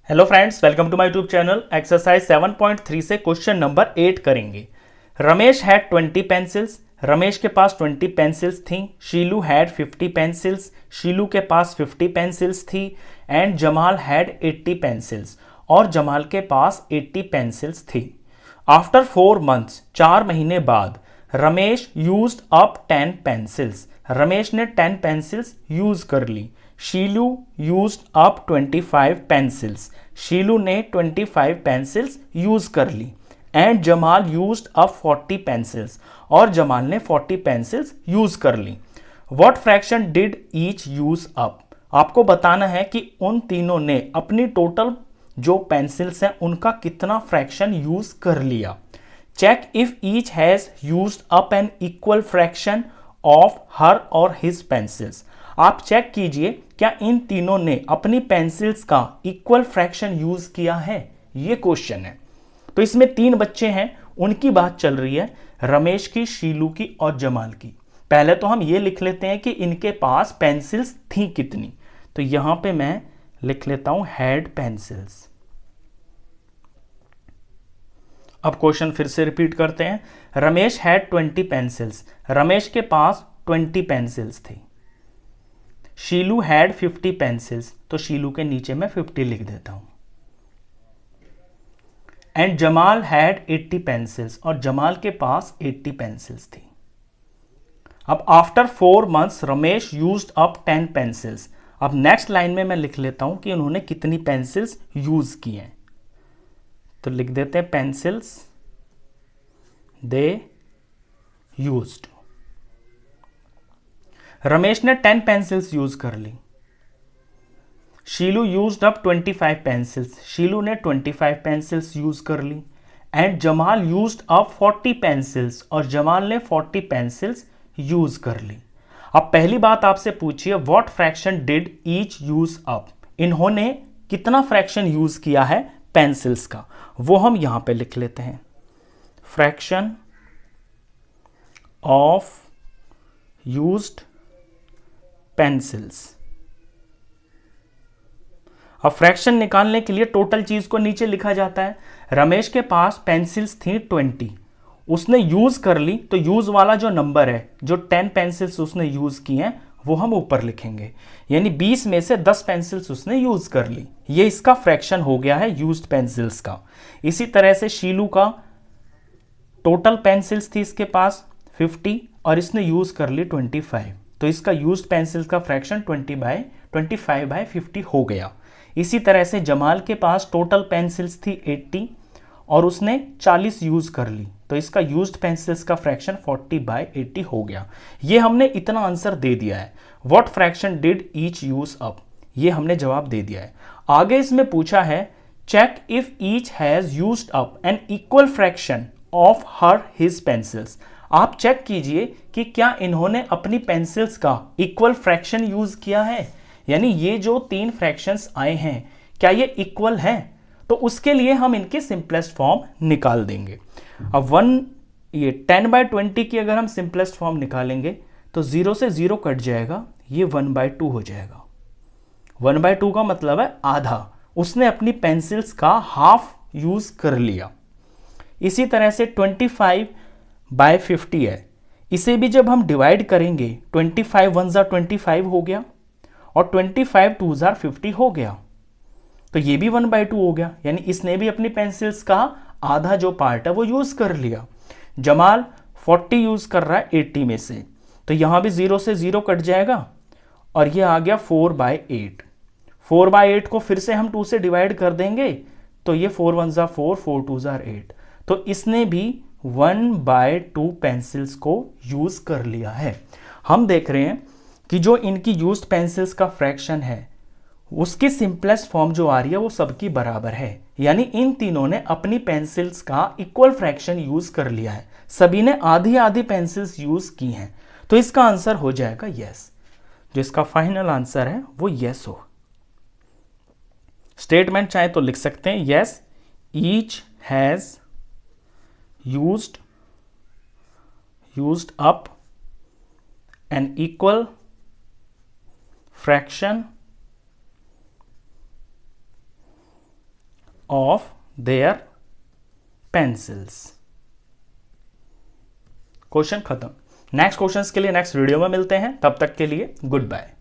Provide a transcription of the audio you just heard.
Hello friends, welcome to my YouTube channel. Exercise 7.3 से question number 8 करेंगे। Ramesh had 20 pencils. Ramesh के पास 20 pencils थी। शीलू had 50 pencils. Shilu के पास 50 पेंसिल्स थी। And Jamal had 80 pencils. और जमाल के पास 80 पेंसिल्स थी। आफ्टर 4 मंथ्स, 4 महीने बाद, Ramesh used up 10 pencils. Ramesh ने 10 पेंसिल्स यूज कर ली। Shilu used up 25 pencils. Shilu ने 25 पेंसिल्स यूज कर ली। And Jamal used up 40 pencils. और जमाल ने 40 पेंसिल्स यूज कर ली। What fraction did each use up? आपको बताना है कि उन तीनों ने अपनी टोटल जो पेंसिल्स हैं उनका कितना फ्रैक्शन यूज कर लिया। Check if each has used up an equal fraction of her और हिज पेंसिल्स। आप चेक कीजिए क्या इन तीनों ने अपनी पेंसिल्स का इक्वल फ्रैक्शन यूज किया है। ये क्वेश्चन है। तो इसमें 3 बच्चे हैं, उनकी बात चल रही है, रमेश की, शीलू की और जमाल की। पहले तो हम ये लिख लेते हैं कि इनके पास पेंसिल्स थी कितनी। तो यहां पे मैं लिख लेता हूं हैड पेंसिल्स। अब क्वेश्चन फिर से रिपीट करते हैं। Ramesh had 20 pencils. रमेश के पास 20 पेंसिल्स थी। शीलू हैड 50 पेंसिल्स। तो शीलू के नीचे मैं 50 लिख देता हूं। And Jamal had 80 pencils. और जमाल के पास 80 पेंसिल्स थी। अब after 4 months Ramesh used up 10 pencils. अब नेक्स्ट लाइन में मैं लिख लेता हूं कि उन्होंने कितनी पेंसिल्स यूज की हैं। तो लिख देते हैं पेंसिल्स दे यूज्ड। रमेश ने 10 पेंसिल्स यूज कर ली। Shilu used up 25 pencils. Shilu ने 25 पेंसिल्स यूज कर ली। And Jamal used up 40 pencils. और जमाल ने 40 पेंसिल्स यूज कर ली। अब पहली बात आपसे पूछिए, what fraction did each use up? इन्होंने कितना फ्रैक्शन यूज किया है पेंसिल्स का, वो हम यहां पे लिख लेते हैं। Fraction of used pencils. अब फ्रैक्शन निकालने के लिए टोटल चीज को नीचे लिखा जाता है। रमेश के पास पेंसिल्स थी 20, उसने यूज कर ली, तो यूज वाला जो नंबर है, जो 10 पेंसिल्स उसने यूज की हैं, वो हम ऊपर लिखेंगे। यानी 20 में से 10 पेंसिल्स उसने यूज कर ली। ये इसका फ्रैक्शन हो गया है यूज्ड पेंसिल्स का। इसी तरह से शीलू का टोटल पेंसिल्स थी इसके पास 50 और इसने यूज कर ली 25, तो इसका यूज्ड पेंसिल्स का फ्रैक्शन 25/50 हो गया। इसी तरह से जमाल के पास टोटल पेंसिल्स थी 80 और उसने 40 यूज कर ली, तो इसका यूज्ड पेंसिल्स का फ्रैक्शन 40/80 हो गया। ये हमने इतना आंसर दे दिया है। What fraction did each use up? ये हमने जवाब दे दिया है। आगे इसमें पूछा है, check if each has used up an equal fraction of her his pencils. आप चेक कीजिए कि क्या इन्होंने अपनी पेंसिल्स का इक्वल फ्रैक्शन यूज किया है। यानी ये जो 3 फ्रैक्शंस आए हैं, क्या ये इक्वल हैं? तो उसके लिए हम इनके सिंपलेस्ट फॉर्म निकाल देंगे। अब 10/20 की अगर हम सिंपलेस्ट फॉर्म निकालेंगे तो 0 से 0 कट जाएगा, ये 1/2 हो जाएगा। 1/2 का मतलब है आधा। उसने अपनी पेंसिल्स का हाफ यूज कर लिया। इसी तरह से 25/50 है, इसे भी जब हम डिवाइड करेंगे, 25 1 25 हो गया और 25 2 50 हो गया, तो ये भी 1/2 हो गया। यानी इसने भी अपनी पेंसिल्स का आधा जो पार्ट है वो यूज कर लिया। जमाल 40 यूज कर रहा है 80 में से, तो यहां भी 0 से 0 कट जाएगा और ये आ गया 4/8। 4/8 को फिर से हम 2 से डिवाइड कर देंगे, तो ये 4 1 4 4 2 8। तो इसने भी 1/2 पेंसिल्स को यूज कर लिया है। हम देख रहे हैं कि जो इनकी यूज्ड पेंसिल्स का फ्रैक्शन है, उसकी सिंपलेस्ट फॉर्म जो आ रही है वो सबकी बराबर है। यानी इन तीनों ने अपनी पेंसिल्स का इक्वल फ्रैक्शन यूज कर लिया है। सभी ने आधी आधी पेंसिल्स यूज की हैं, तो इसका आंसर हो जाएगा यस। जो इसका फाइनल आंसर है वो यस हो। स्टेटमेंट चाहे तो लिख सकते हैं, yes each has used up an equal fraction of their pencils. Question खत्म। नेक्स्ट क्वेश्चंस के लिए नेक्स्ट वीडियो में मिलते हैं, तब तक के लिए गुड बाय।